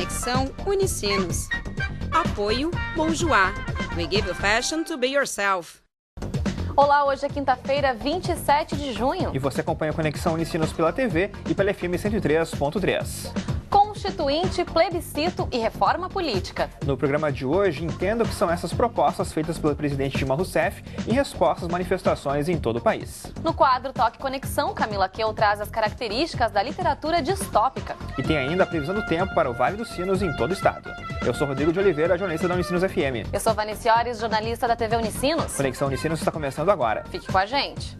Conexão Unicinos. Apoio Bonjour. We give you fashion to be yourself. Olá, hoje é quinta-feira, 27 de junho. E você acompanha a Conexão Unicinos pela TV e pela FM 103.3. Constituinte, plebiscito e reforma política. No programa de hoje, entenda o que são essas propostas feitas pelo presidente Dilma Rousseff em resposta às manifestações em todo o país. No quadro Toque Conexão, Camila Keu traz as características da literatura distópica. E tem ainda a previsão do tempo para o Vale dos Sinos em todo o estado. Eu sou Rodrigo de Oliveira, jornalista da Unicinos FM. Eu sou Vanessa Ores, jornalista da TV Unicinos. Conexão Unicinos está começando agora. Fique com a gente.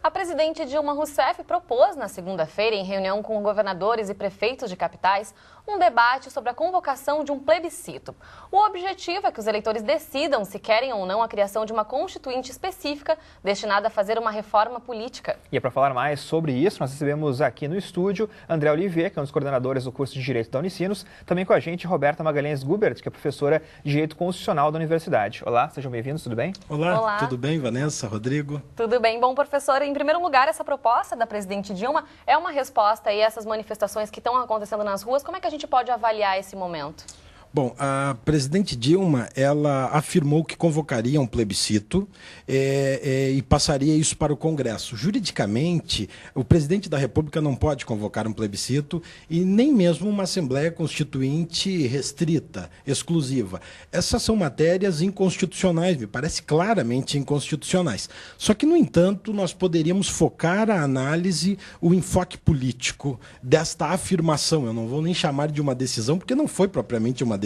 A presidente Dilma Rousseff propôs na segunda-feira, em reunião com governadores e prefeitos de capitais, um debate sobre a convocação de um plebiscito. O objetivo é que os eleitores decidam se querem ou não a criação de uma constituinte específica destinada a fazer uma reforma política. E para falar mais sobre isso, nós recebemos aqui no estúdio André Olivier, que é um dos coordenadores do curso de Direito da Unicinos, também com a gente Roberta Magalhães Gubert, que é professora de Direito Constitucional da Universidade. Olá, sejam bem-vindos, tudo bem? Olá, tudo bem, Vanessa, Rodrigo? Tudo bem. Bom, professora, em primeiro lugar, essa proposta da presidente Dilma é uma resposta aí a essas manifestações que estão acontecendo nas ruas. Como é que a gente pode avaliar esse momento? Bom, a presidente Dilma, ela afirmou que convocaria um plebiscito e passaria isso para o Congresso. Juridicamente, o presidente da República não pode convocar um plebiscito e nem mesmo uma Assembleia Constituinte restrita, exclusiva. Essas são matérias inconstitucionais, me parece claramente inconstitucionais. Só que, no entanto, nós poderíamos focar a análise, o enfoque político desta afirmação. Eu não vou nem chamar de uma decisão, porque não foi propriamente uma decisão.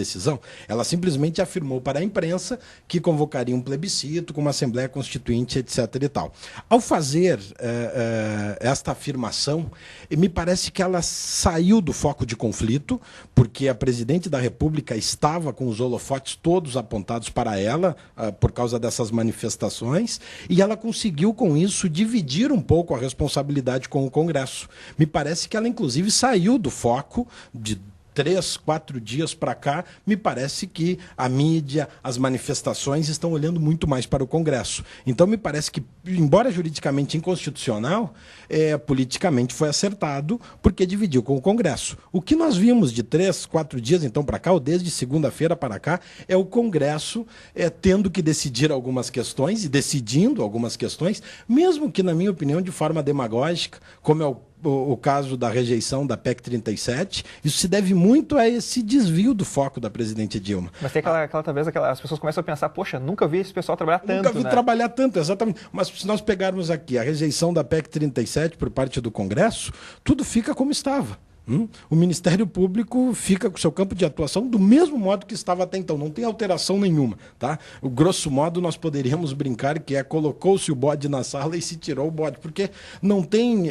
Ela simplesmente afirmou para a imprensa que convocaria um plebiscito com uma Assembleia Constituinte, etc. e tal. Ao fazer esta afirmação, me parece que ela saiu do foco de conflito, porque a presidente da República estava com os holofotes todos apontados para ela, por causa dessas manifestações, e ela conseguiu, com isso, dividir um pouco a responsabilidade com o Congresso. Me parece que ela, inclusive, saiu do foco de 3, 4 dias para cá, me parece que a mídia, as manifestações estão olhando muito mais para o Congresso. Então, me parece que, embora juridicamente inconstitucional, politicamente foi acertado, porque dividiu com o Congresso. O que nós vimos de 3, 4 dias então para cá, ou desde segunda-feira para cá, é o Congresso tendo que decidir algumas questões e decidindo algumas questões, mesmo que, na minha opinião, de forma demagógica, como é o caso da rejeição da PEC 37, isso se deve muito a esse desvio do foco da presidente Dilma. Mas tem talvez as pessoas começam a pensar, poxa, nunca vi esse pessoal trabalhar tanto, Nunca vi trabalhar tanto, exatamente. Mas se nós pegarmos aqui a rejeição da PEC 37 por parte do Congresso, tudo fica como estava. O Ministério Público fica com seu campo de atuação do mesmo modo que estava até então, não tem alteração nenhuma. Tá? O grosso modo, nós poderíamos brincar que colocou-se o bode na sala e se tirou o bode, porque não tem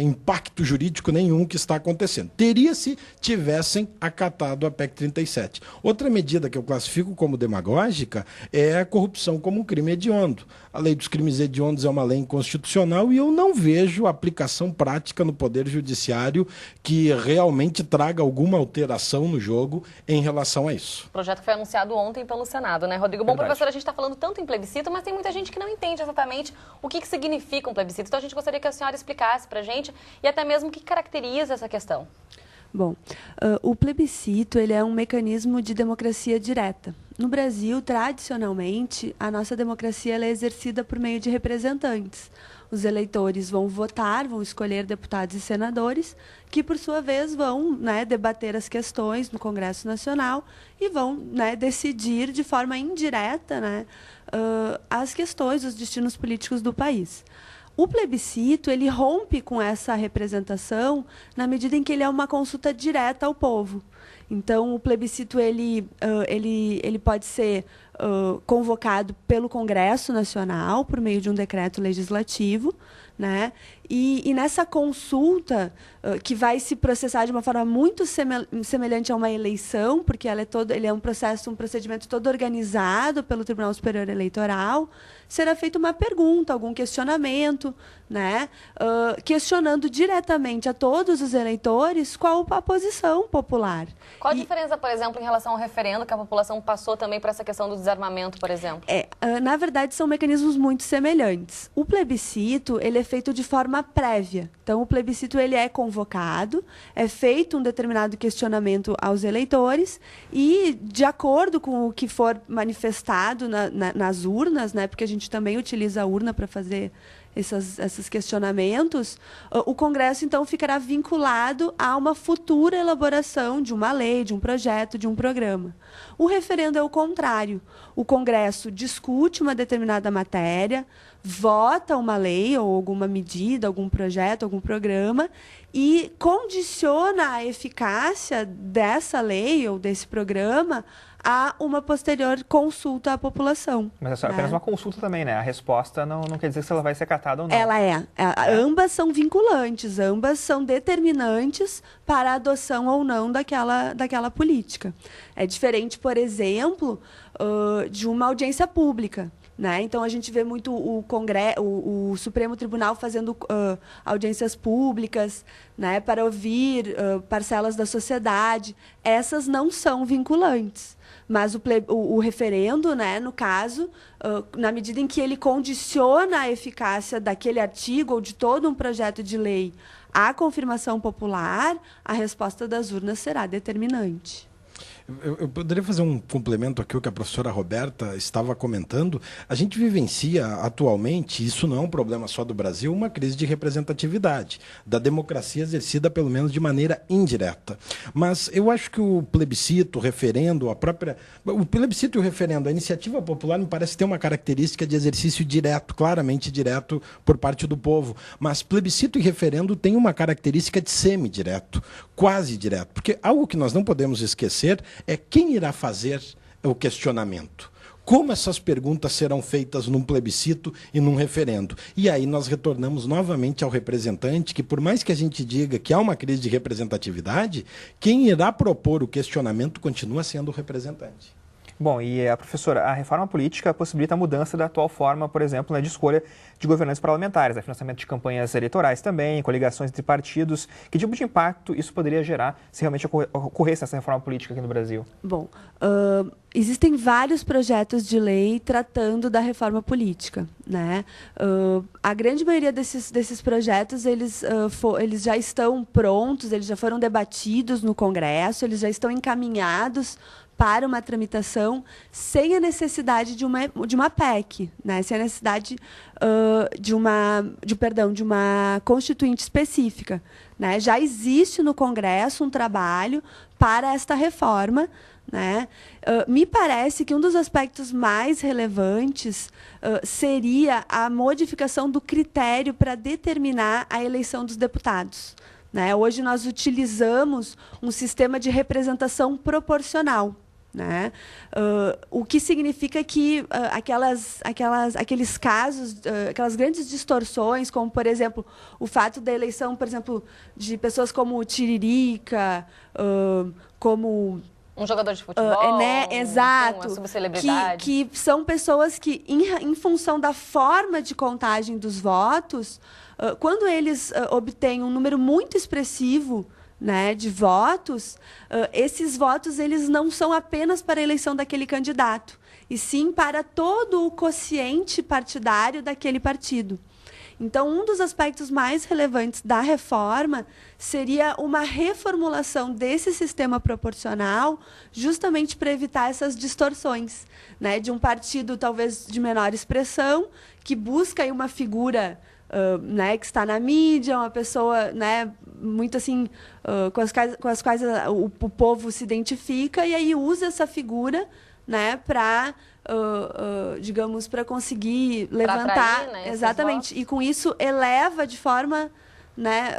impacto jurídico nenhum que está acontecendo. Teria se tivessem acatado a PEC 37. Outra medida que eu classifico como demagógica é a corrupção como um crime hediondo. A lei dos crimes hediondos é uma lei inconstitucional e eu não vejo aplicação prática no Poder Judiciário que realmente traga alguma alteração no jogo em relação a isso. O projeto foi anunciado ontem pelo Senado, né, Rodrigo? Bom, professor, a gente está falando tanto em plebiscito, mas tem muita gente que não entende exatamente o que significa um plebiscito. Então, a gente gostaria que a senhora explicasse para a gente e até mesmo o que caracteriza essa questão. Bom, o plebiscito ele é um mecanismo de democracia direta. No Brasil, tradicionalmente, a nossa democracia ela é exercida por meio de representantes. Os eleitores vão votar, vão escolher deputados e senadores, que, por sua vez, vão debater as questões no Congresso Nacional e vão decidir de forma indireta as questões, os destinos políticos do país. O plebiscito ele rompe com essa representação na medida em que ele é uma consulta direta ao povo. Então, o plebiscito ele pode ser convocado pelo Congresso Nacional por meio de um decreto legislativo, né? E nessa consulta, que vai se processar de uma forma muito semelhante a uma eleição, porque ele é um procedimento todo organizado pelo Tribunal Superior Eleitoral, será feita uma pergunta, algum questionamento, né? Questionando diretamente a todos os eleitores qual a posição popular. Qual a diferença, por exemplo, em relação ao referendo, que a população passou também para essa questão do desarmamento, por exemplo? Na verdade, são mecanismos muito semelhantes. O plebiscito, ele é feito de forma prévia. Então, o plebiscito ele é convocado, é feito um determinado questionamento aos eleitores e, de acordo com o que for manifestado nas urnas, né, porque a gente também utiliza a urna para fazer esses questionamentos, o Congresso, então, ficará vinculado a uma futura elaboração de uma lei, de um projeto, de um programa. O referendo é o contrário. O Congresso discute uma determinada matéria, vota uma lei ou alguma medida, algum projeto, algum programa e condiciona a eficácia dessa lei ou desse programa a uma posterior consulta à população. Mas é apenas uma consulta também, né? A resposta não quer dizer se ela vai ser acatada ou não. Ela é. Ambas são vinculantes, ambas são determinantes para a adoção ou não daquela política. É diferente, por exemplo, de uma audiência pública. Né? Então, a gente vê muito o Supremo Tribunal fazendo audiências públicas, né, para ouvir parcelas da sociedade. Essas não são vinculantes. Mas o referendo, né, no caso, na medida em que ele condiciona a eficácia daquele artigo ou de todo um projeto de lei à confirmação popular, a resposta das urnas será determinante. Eu poderia fazer um complemento aqui ao que a professora Roberta estava comentando. A gente vivencia atualmente, isso não é um problema só do Brasil, uma crise de representatividade, da democracia exercida pelo menos de maneira indireta. Mas eu acho que o plebiscito, o referendo, o plebiscito e o referendo, a iniciativa popular me parece ter uma característica de exercício direto, claramente direto por parte do povo. Mas plebiscito e referendo têm uma característica de semidireto, quase direto. Porque algo que nós não podemos esquecer é quem irá fazer o questionamento. Como essas perguntas serão feitas num plebiscito e num referendo? E aí nós retornamos novamente ao representante, que por mais que a gente diga que há uma crise de representatividade, quem irá propor o questionamento continua sendo o representante. Bom, e a professora, a reforma política possibilita a mudança da atual forma, por exemplo, né, de escolha de governantes parlamentares, financiamento de campanhas eleitorais também, coligações entre partidos. Que tipo de impacto isso poderia gerar se realmente ocorresse essa reforma política aqui no Brasil? Bom, existem vários projetos de lei tratando da reforma política, né? A grande maioria desses projetos, eles já estão prontos, eles já foram debatidos no Congresso, eles já estão encaminhados para uma tramitação sem a necessidade de uma PEC, né? Sem a necessidade de uma constituinte específica, né? Já existe no Congresso um trabalho para esta reforma, né? Me parece que um dos aspectos mais relevantes seria a modificação do critério para determinar a eleição dos deputados. Né? Hoje nós utilizamos um sistema de representação proporcional. Né? O que significa que aqueles casos, aquelas grandes distorções, como, por exemplo, o fato da eleição, por exemplo, de pessoas como o Tiririca, como um jogador de futebol, exato, uma subcelebridade. Que são pessoas que, em função da forma de contagem dos votos, quando eles obtêm um número muito expressivo, né, de votos, esses votos eles não são apenas para a eleição daquele candidato, e sim para todo o quociente partidário daquele partido. Então, um dos aspectos mais relevantes da reforma seria uma reformulação desse sistema proporcional, justamente para evitar essas distorções, né, de um partido talvez de menor expressão, que busca aí uma figura né, que está na mídia, uma pessoa, né, muito assim, com as quais o povo se identifica, e aí usa essa figura, né, para, digamos, para conseguir levantar, atrair, né, exatamente, e com isso eleva de forma, né,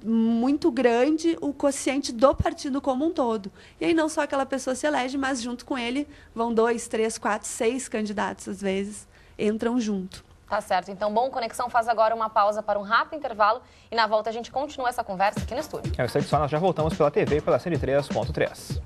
muito grande o quociente do partido como um todo. E aí não só aquela pessoa se elege, mas junto com ele vão 2, 3, 4, 6 candidatos, às vezes, entram junto. Tá certo. Então, bom, Conexão faz agora uma pausa para um rápido intervalo e na volta a gente continua essa conversa aqui no estúdio. É isso aí, só nós já voltamos pela TV e pela 103.3.